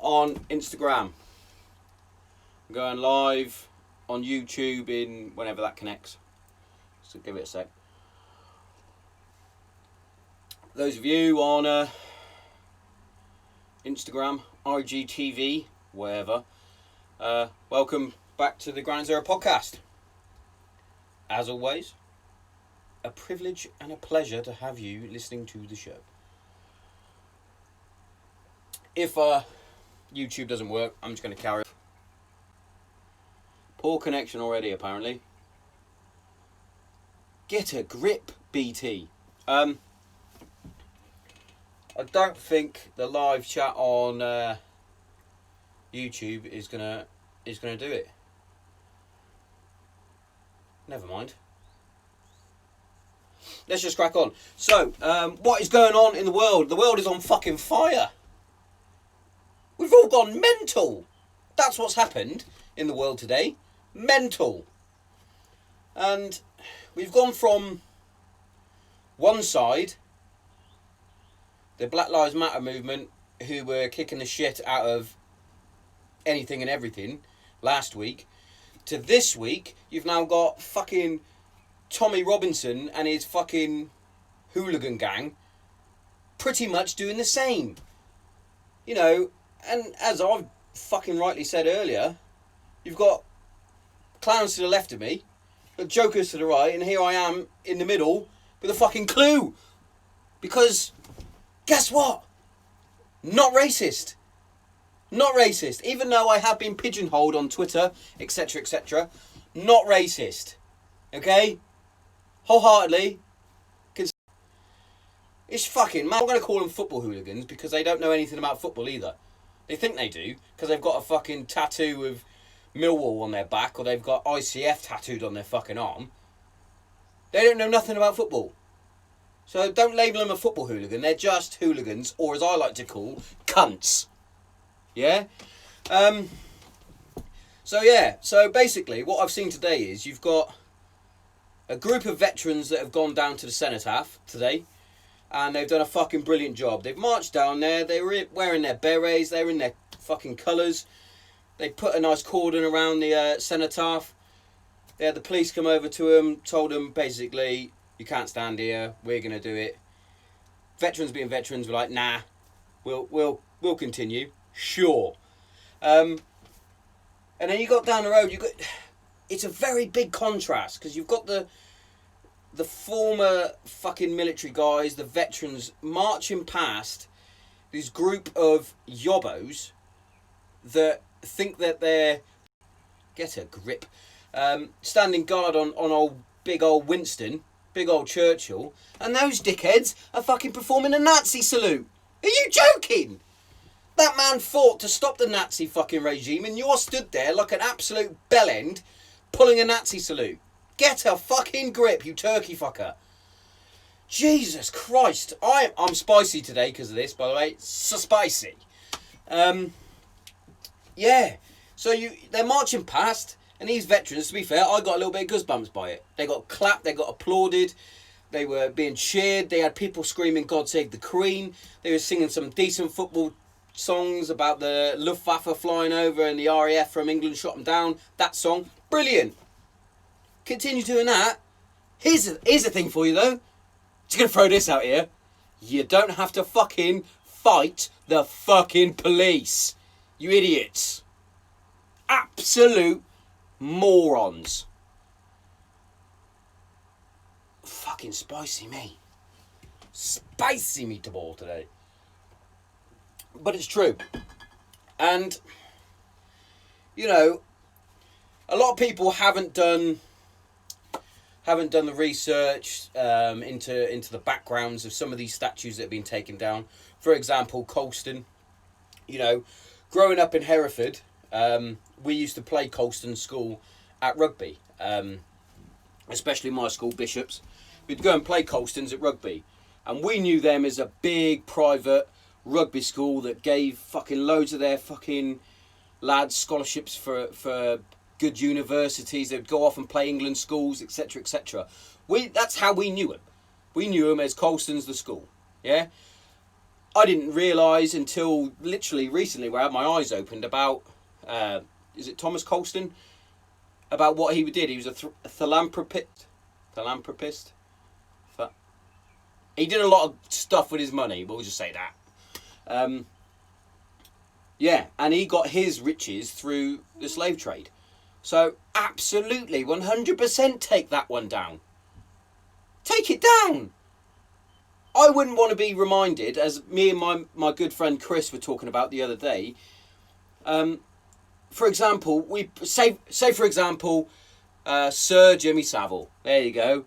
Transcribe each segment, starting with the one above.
on Instagram. I'm going live on YouTube in whenever that connects. So give it a sec. Those of you on Instagram, IGTV, wherever, welcome back to the Ground Zero podcast. As always, a privilege and a pleasure to have you listening to the show. If YouTube doesn't work, I'm just going to carry on. Poor connection already, apparently. Get a grip, BT. I don't think the live chat on YouTube is gonna do it. Never mind. Let's just crack on. So, what is going on in the world? The world is on fucking fire. We've all gone mental. That's what's happened in the world today. Mental. And we've gone from one side, the Black Lives Matter movement, who were kicking the shit out of anything and everything last week, to this week, you've now got fucking Tommy Robinson and his fucking hooligan gang pretty much doing the same. You know, and as I've fucking rightly said earlier, you've got clowns to the left of me, got jokers to the right, and here I am in the middle with a fucking clue. Because, guess what? Not racist. Not racist. Even though I have been pigeonholed on Twitter, etc., etc., not racist. Okay? Wholeheartedly. It's fucking mad. I'm not going to call them football hooligans because they don't know anything about football either. They think they do because they've got a fucking tattoo of Millwall on their back, or they've got ICF tattooed on their fucking arm. They don't know nothing about football. So don't label them a football hooligan. They're just hooligans, or as I like to call, cunts. Yeah? So basically what I've seen today is you've got a group of veterans that have gone down to the cenotaph today, and they've done a fucking brilliant job. They've marched down there, they were wearing their berets, they were in their fucking colours. They put a nice cordon around the cenotaph. They had the police come over to them, told them basically, you can't stand here, we're going to do it. Veterans being veterans were like, nah, we'll continue. Sure. And then you got down the road, it's a very big contrast, because you've got the former fucking military guys, the veterans, marching past this group of yobbos that think that they're, get a grip, standing guard on big old Winston, big old Churchill, and those dickheads are fucking performing a Nazi salute. Are you joking? That man fought to stop the Nazi fucking regime, and you're stood there like an absolute bellend pulling a Nazi salute. Get a fucking grip, you turkey fucker. Jesus Christ. I'm spicy today because of this, by the way. So spicy. Yeah. So they're marching past, and these veterans, to be fair, I got a little bit of goosebumps by it. They got clapped, they got applauded, they were being cheered, they had people screaming, God save the Queen. They were singing some decent football songs about the Luftwaffe flying over and the RAF from England shot them down. That song, brilliant. Continue doing that. Here's a thing for you though. Just gonna throw this out here. You don't have to fucking fight the fucking police. You idiots. Absolute morons. Fucking spicy me. Spicy meatball today. But it's true. And, you know, a lot of people haven't done the research into the backgrounds of some of these statues that have been taken down. For example, Colston. You know, growing up in Hereford, we used to play Colston school at rugby. Especially my school, Bishops. We'd go and play Colstons at rugby. And we knew them as a big private rugby school that gave fucking loads of their fucking lads scholarships for good universities. They'd go off and play England schools, etc., etc. That's how we knew them. We knew them as Colston's the school. Yeah. I didn't realise until literally recently, where I had my eyes opened about, is it Thomas Colston? About what he did. He was a philanthropist. Philanthropist? He did a lot of stuff with his money, we'll just say that. Yeah, and he got his riches through the slave trade. So, absolutely, 100% take that one down. Take it down! I wouldn't want to be reminded, as me and my good friend Chris were talking about the other day. For example, we say for example, Sir Jimmy Savile. There you go.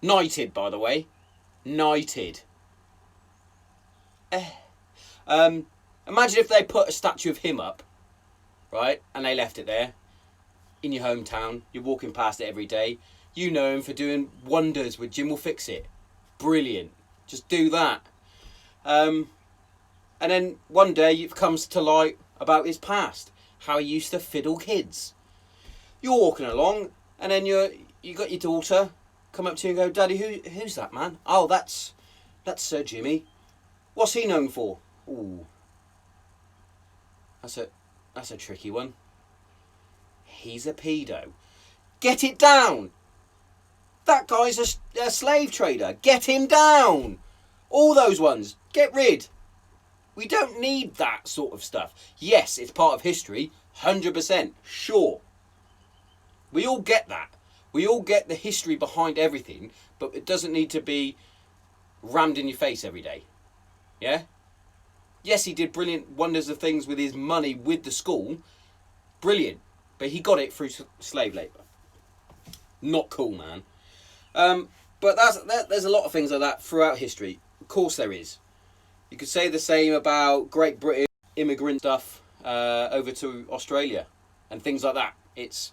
Knighted, by the way. Knighted. Imagine if they put a statue of him up, right, and they left it there in your hometown. You're walking past it every day. You know him for doing wonders with Jim Will Fix It. Brilliant. Just do that. And then one day it comes to light about his past, how he used to fiddle kids. You're walking along, and then you got your daughter come up to you and go, "Daddy, who's that man?" "Oh, that's Sir Jimmy." "What's he known for?" "Ooh, that's a tricky one." "He's a pedo." Get it down. That guy's a slave trader. Get him down. All those ones, get rid. We don't need that sort of stuff. Yes, it's part of history, 100%, sure. We all get that. We all get the history behind everything, but it doesn't need to be rammed in your face every day. Yeah? Yes, he did brilliant wonders of things with his money with the school. Brilliant. But he got it through slave labour. Not cool, man. But there's a lot of things like that throughout history. Of course there is. You could say the same about Great Britain immigrant stuff over to Australia and things like that. It's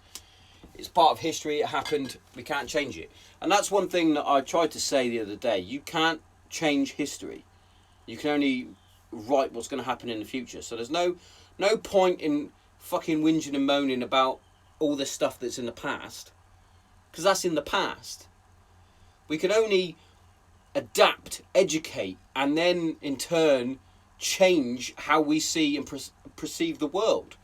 part of history. It happened. We can't change it. And that's one thing that I tried to say the other day. You can't change history. You can only write what's going to happen in the future. So there's no point in fucking whinging and moaning about all this stuff that's in the past, because that's in the past. We can only adapt, educate, and then in turn change how we see and perceive the world.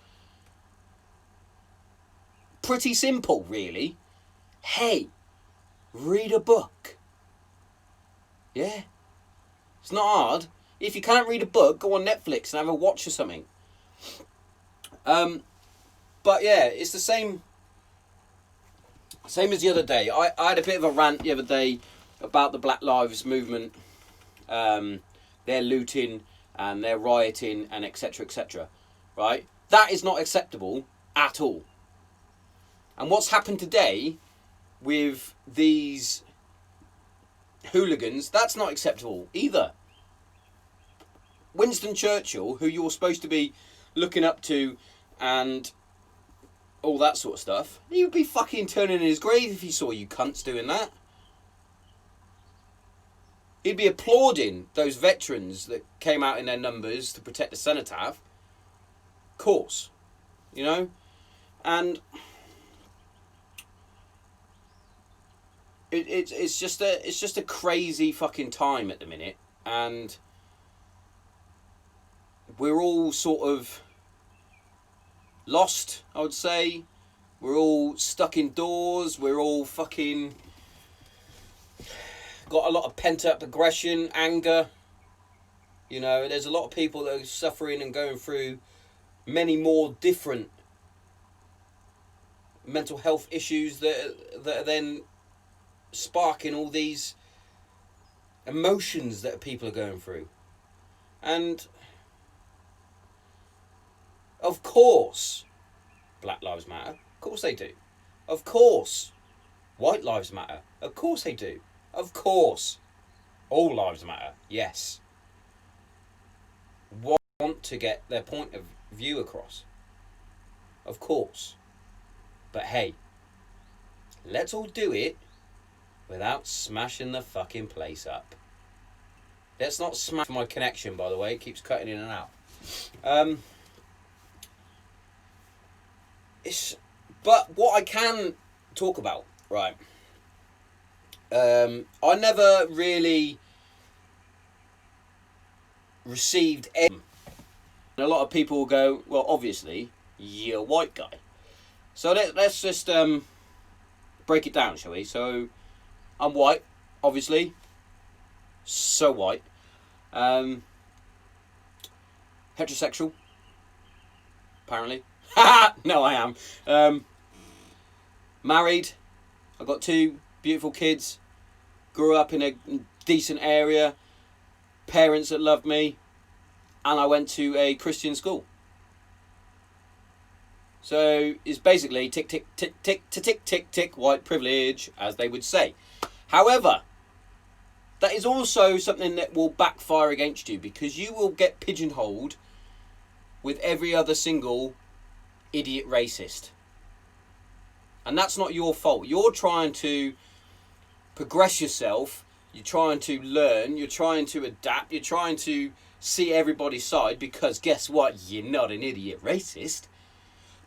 Pretty simple, really. Hey, read a book. Yeah? It's not hard. If you can't read a book, go on Netflix and have a watch or something. But yeah, it's the same as the other day. I had a bit of a rant the other day about the Black Lives Movement. They're looting and they're rioting and etc. Right? That is not acceptable at all. And what's happened today with these hooligans, that's not acceptable either. Winston Churchill, who you're supposed to be looking up to and all that sort of stuff, he would be fucking turning in his grave if he saw you cunts doing that. He'd be applauding those veterans that came out in their numbers to protect the cenotaph. Of course. You know? And it's just a crazy fucking time at the minute, and we're all sort of lost, I would say. We're all stuck indoors. We're all fucking got a lot of pent-up aggression, anger. You know, there's a lot of people that are suffering and going through many more different mental health issues that are then sparking all these emotions that people are going through. And of course, Black Lives Matter. Of course they do. Of course, White Lives Matter. Of course they do. Of course, all lives matter. Yes. Want to get their point of view across. Of course. But hey, let's all do it without smashing the fucking place up. Let's not smash my connection, by the way. It keeps cutting in and out. But what I can talk about, right? I never really received. And a lot of people will go, well, obviously, you're a white guy. So let's just break it down, shall we? So I'm white, obviously. So white. Heterosexual. Apparently. No, I am. Married. I've got 2 beautiful kids. Grew up in a decent area. Parents that loved me. And I went to a Christian school. So it's basically tick, tick, tick, tick, tick, tick, tick, tick, white privilege, as they would say. However, that is also something that will backfire against you, because you will get pigeonholed with every other single idiot racist. And that's not your fault. You're trying to progress yourself. You're trying to learn. You're trying to adapt. You're trying to see everybody's side, because guess what? You're not an idiot racist.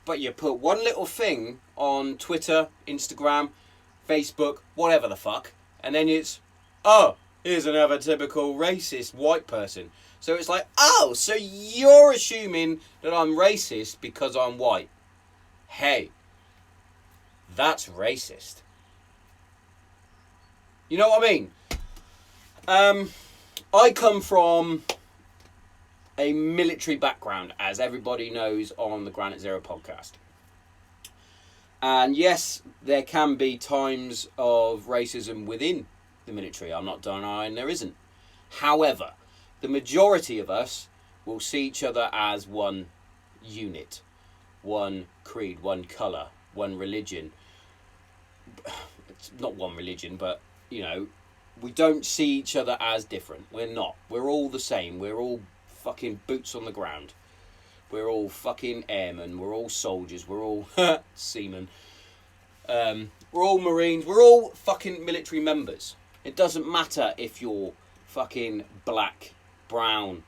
But you put one little thing on Twitter, Instagram, Facebook, whatever the fuck, and then it's, oh, here's another typical racist white person. So it's like, oh, so you're assuming that I'm racist because I'm white. Hey, that's racist. You know what I mean? I come from a military background, as everybody knows on the Granite Zero podcast. And yes, there can be times of racism within the military. I'm not denying there isn't. However, the majority of us will see each other as one unit, one creed, one colour, one religion. It's not one religion, but, you know, we don't see each other as different. We're not. We're all the same. We're all fucking boots on the ground. We're all fucking airmen. We're all soldiers. We're all seamen. We're all Marines. We're all fucking military members. It doesn't matter if you're fucking black, brown,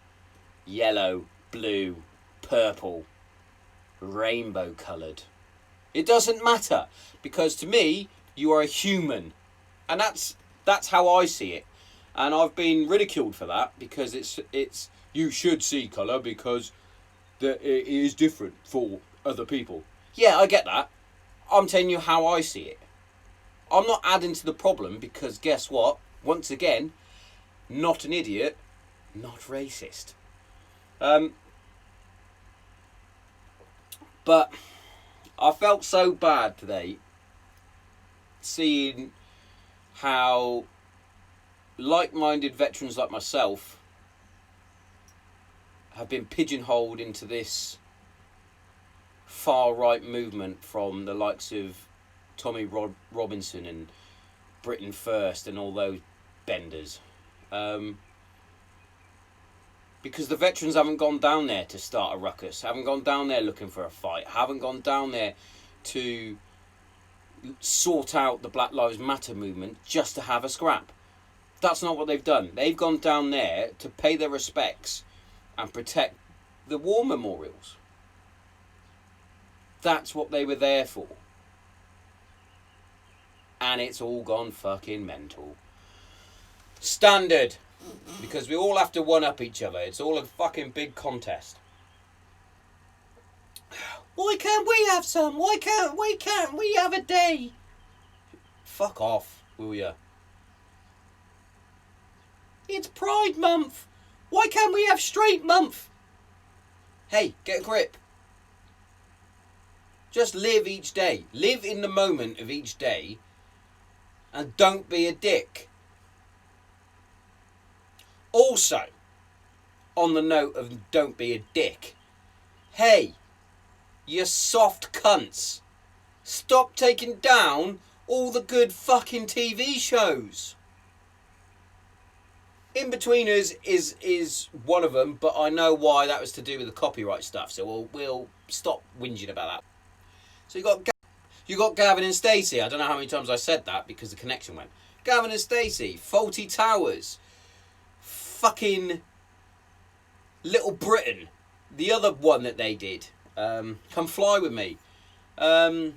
yellow, blue, purple, rainbow coloured. It doesn't matter, because to me, you are a human. And that's how I see it. And I've been ridiculed for that, because it's you should see colour because it is different for other people. Yeah, I get that. I'm telling you how I see it. I'm not adding to the problem, because guess what? Once again, not an idiot, not racist. But I felt so bad today seeing how like-minded veterans like myself have been pigeonholed into this far-right movement from the likes of Tommy Robinson and Britain First and all those benders. Because the veterans haven't gone down there to start a ruckus, haven't gone down there looking for a fight, haven't gone down there to sort out the Black Lives Matter movement just to have a scrap. That's not what they've done. They've gone down there to pay their respects and protect the war memorials. That's what they were there for. And it's all gone fucking mental. Standard. Because we all have to one-up each other. It's all a fucking big contest. Why can't we have some? Why can't we have a day? Fuck off, will ya? It's Pride Month. Why can't we have Straight Month? Hey, get a grip. Just live each day. Live in the moment of each day. And don't be a dick. Also, on the note of don't be a dick. Hey, you soft cunts. Stop taking down all the good fucking TV shows. In-Betweeners is one of them, but I know why that was to do with the copyright stuff, so we'll stop whinging about that. So you got Gavin and Stacey. I don't know how many times I said that because the connection went. Gavin and Stacey, Faulty Towers, fucking Little Britain, the other one that they did, Come Fly With Me, all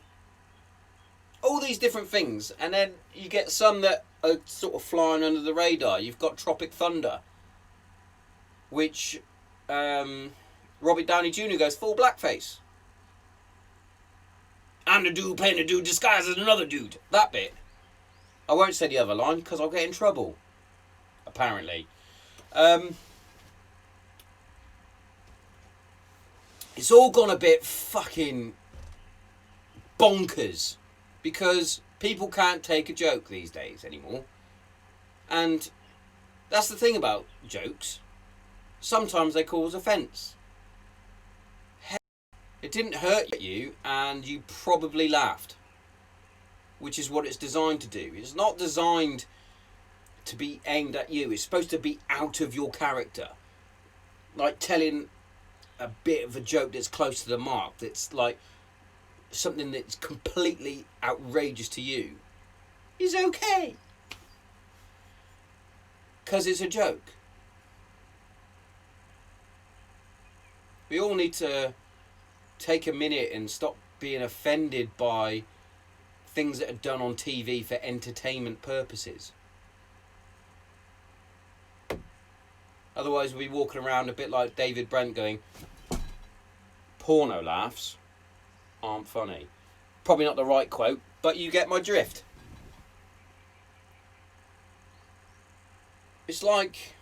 these different things, and then you get some that are sort of flying under the radar. You've got Tropic Thunder. which Robert Downey Jr. goes full blackface. I'm the dude playing the dude disguised as another dude. That bit. I won't say the other line because I'll get in trouble. Apparently. It's all gone a bit fucking bonkers because people can't take a joke these days anymore. And that's the thing about jokes. Sometimes they cause offence. It didn't hurt you and you probably laughed. Which is what it's designed to do. It's not designed to be aimed at you. It's supposed to be out of your character. Like telling a bit of a joke that's close to the mark. That's like something that's completely outrageous to you. Is okay. Because it's a joke. We all need to take a minute and stop being offended by things that are done on TV for entertainment purposes. Otherwise we'll be walking around a bit like David Brent going, porno laughs aren't funny. Probably not the right quote, but you get my drift. It's like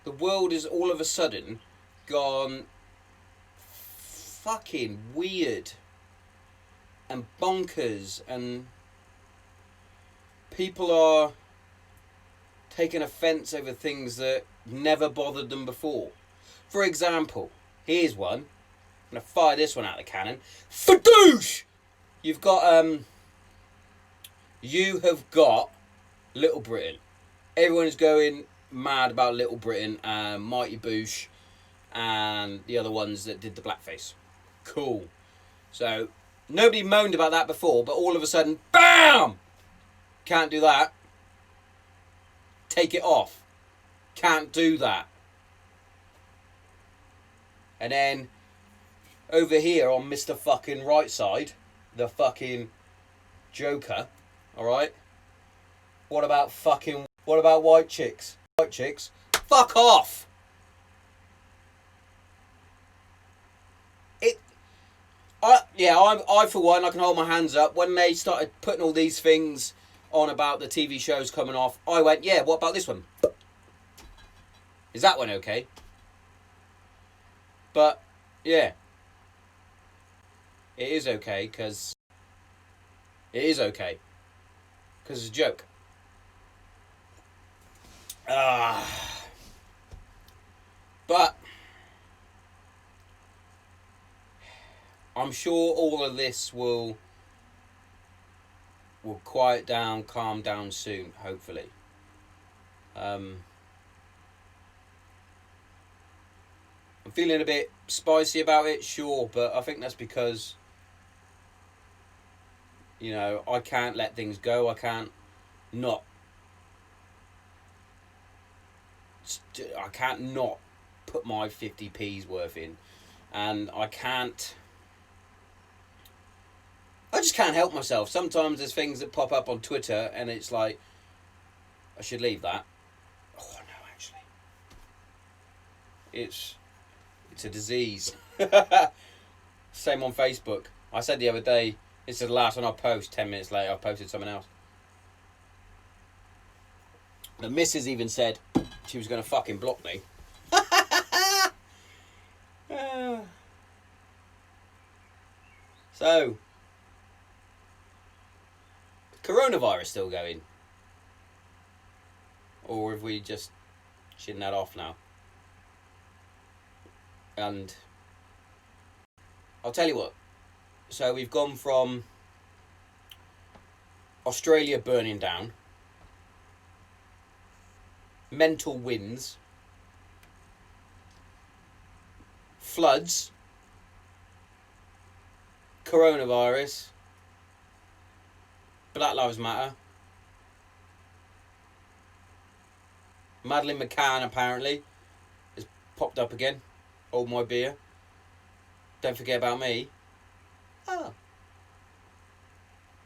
the world is all of a sudden gone fucking weird and bonkers, and people are taking offence over things that never bothered them before. For example, here's one. I'm going to fire this one out of the cannon. Fadoosh! You have got Little Britain. Everyone is going mad about Little Britain and Mighty Boosh and the other ones that did the blackface. Cool. So, nobody moaned about that before, but all of a sudden, BAM! Can't do that. Take it off. Can't do that. And then, over here on Mr. fucking right side, the fucking Joker, alright? What about white chicks? White chicks? Fuck off! I for one, I can hold my hands up. When they started putting all these things on about the TV shows coming off, I went, yeah, what about this one? Is that one okay? But, yeah. It is okay, because it's a joke. But I'm sure all of this will quiet down, calm down soon, hopefully. I'm feeling a bit spicy about it, sure, but I think that's because, you know, I can't let things go. I can't not put my 50p's worth in, and I just can't help myself. Sometimes there's things that pop up on Twitter and it's like, I should leave that. Oh no, actually, it's a disease. Same on Facebook. I said the other day, this is the last one I'll post. 10 minutes later, I posted something else. The missus even said she was going to fucking block me. So, coronavirus still going? Or have we just shitting that off now? And I'll tell you what. So we've gone from Australia burning down, mental winds, floods, coronavirus, Black Lives Matter, Madeleine McCann apparently has popped up again. Hold my beer. Don't forget about me. Oh.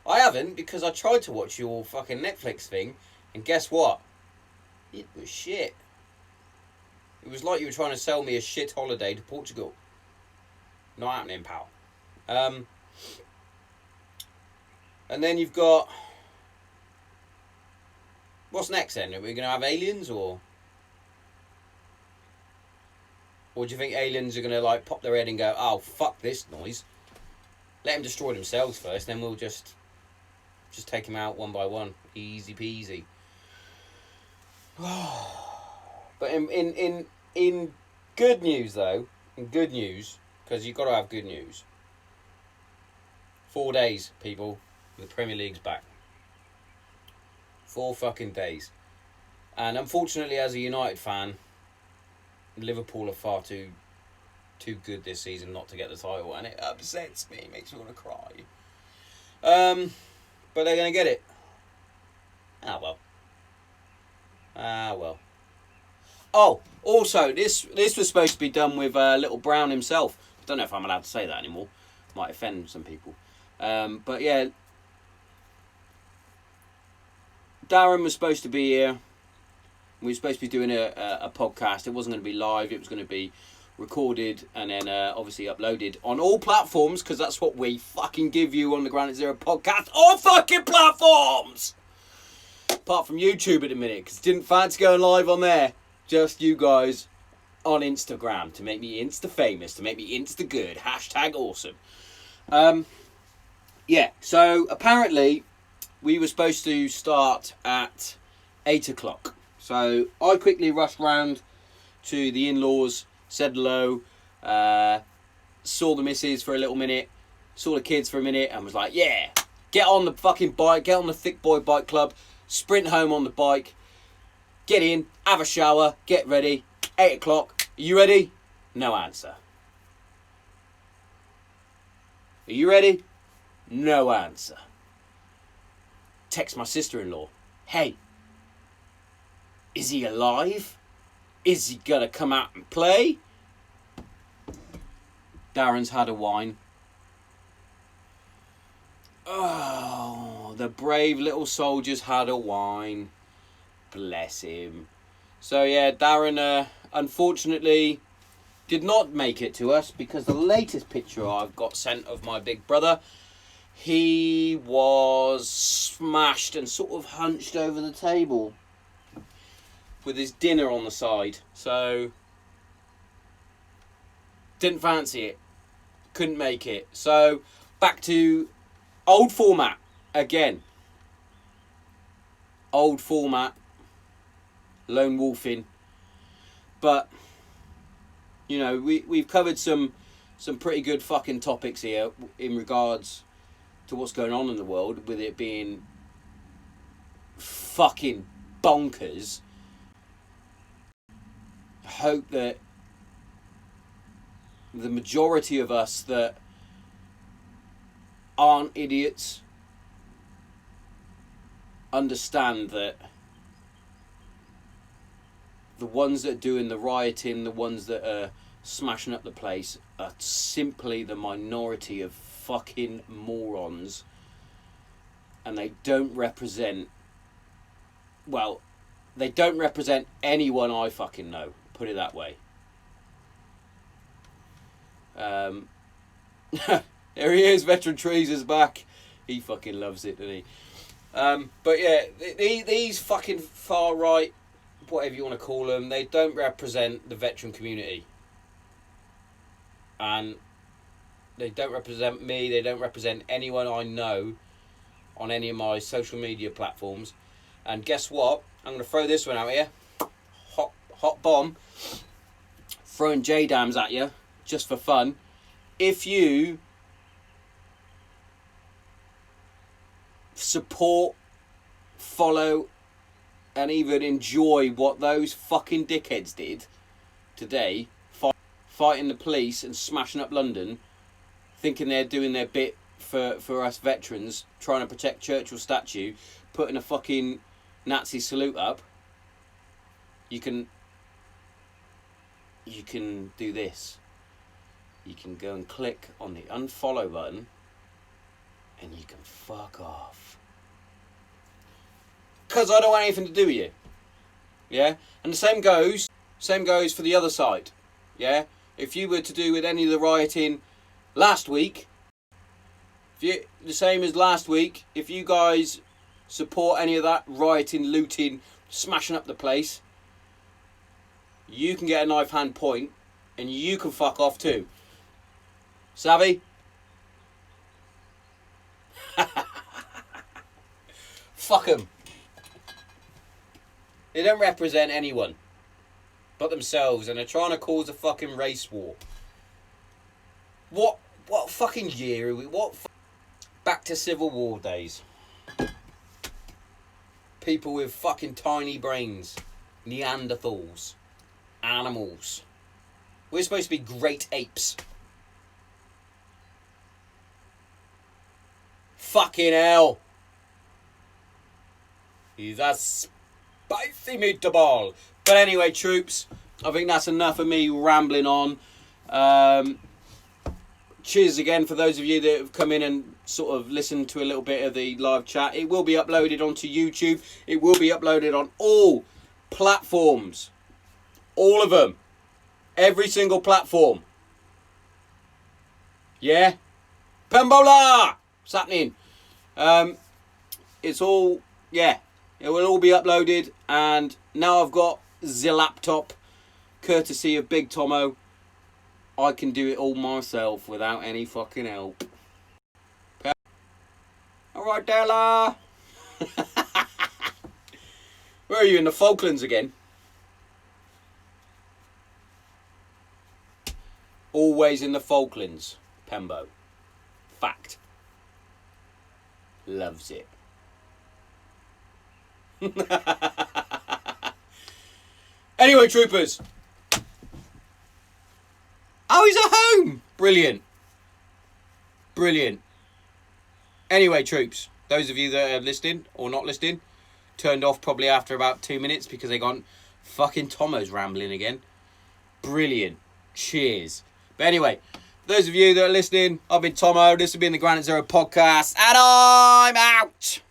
I haven't, because I tried to watch your fucking Netflix thing, and guess what? It was shit. It was like you were trying to sell me a shit holiday to Portugal. Not happening, pal. And then you've got... What's next then? Are we going to have aliens, or... Or do you think aliens are going to, like, pop their head and go, oh, fuck this noise. Let them destroy themselves first, then we'll just take them out one by one. Easy peasy. But in good news, though, because you've got to have good news. 4 days, people, the Premier League's back. 4 fucking days. And unfortunately, as a United fan, Liverpool are far too good this season not to get the title, and it upsets me, makes me want to cry. But they're going to get it. Ah well. Oh, also, this was supposed to be done with Little Brown himself. I don't know if I'm allowed to say that anymore. Might offend some people. But yeah, Darren was supposed to be here. We were supposed to be doing a podcast. It wasn't going to be live. It was going to be recorded and then obviously uploaded on all platforms, because that's what we fucking give you on the Granite Zero podcast. All fucking platforms! Apart from YouTube at the minute, because didn't fancy going live on there. Just you guys on Instagram to make me Insta famous, to make me Insta good. Hashtag awesome. Yeah, so apparently we were supposed to start at 8 o'clock. So I quickly rushed round to the in-laws, said hello, saw the missus for a little minute, saw the kids for a minute, and was like, yeah, get on the fucking bike, get on the Thick Boy Bike Club, sprint home on the bike, get in, have a shower, get ready, 8 o'clock, are you ready? No answer. Are you ready? No answer. Text my sister-in-law, hey, is he alive? Is he gonna come out and play? Darren's had a wine. Oh, the brave little soldier's had a wine. Bless him. So yeah, Darren unfortunately did not make it to us, because the latest picture I've got sent of my big brother, he was smashed and sort of hunched over the table with his dinner on the side. So didn't fancy it. Couldn't make it. So back to old format again. Old format. Lone wolfing. But you know, we've covered some pretty good fucking topics here in regards to what's going on in the world, with it being fucking bonkers. I hope that the majority of us that aren't idiots understand that the ones that are doing the rioting, the ones that are smashing up the place, are simply the minority of fucking morons, and they don't represent, well, they don't represent anyone I fucking know, put it that way. There he is, Veteran Trees is back. He fucking loves it, doesn't he? But yeah, these fucking far right, whatever you want to call them, they don't represent the veteran community. And they don't represent me, they don't represent anyone I know on any of my social media platforms. And guess what? I'm going to throw this one out here. Hot bomb. Throwing J-dams at you, just for fun. If you support, follow, and even enjoy what those fucking dickheads did today, fighting the police and smashing up London, thinking they're doing their bit for us veterans, trying to protect Churchill's statue, putting a fucking Nazi salute up, you can do this. You can go and click on the unfollow button and you can fuck off. Because I don't want anything to do with you. Yeah? And the same goes for the other side. Yeah? If you were to do with any of the rioting last week, the same as last week, if you guys support any of that rioting, looting, smashing up the place, you can get a knife hand point and you can fuck off too. Savvy? Fuck them. They don't represent anyone but themselves, and they're trying to cause a fucking race war. What fucking year are we? Back to Civil War days. People with fucking tiny brains. Neanderthals. Animals. We're supposed to be great apes. Fucking hell. He's a spicy meatball. But anyway, troops, I think that's enough of me rambling on. Cheers again for those of you that have come in and sort of listened to a little bit of the live chat. It will be uploaded onto YouTube. It will be uploaded on all platforms. All of them. Every single platform. Yeah? Pembola! What's happening? It's all, yeah. It will all be uploaded. And now I've got the laptop, courtesy of Big Tommo. I can do it all myself without any fucking help. Alright, Della. Where are you, in the Falklands again? Always in the Falklands, Pembo. Fact. Loves it. Anyway, troopers. Oh, he's at home. Brilliant. Brilliant. Anyway, troops, those of you that are listening or not listening, turned off probably after about 2 minutes because they gone, fucking Tommo's rambling again. Brilliant. Cheers. But anyway, those of you that are listening, I've been Tommo. This has been the Granite Zero podcast, and I'm out.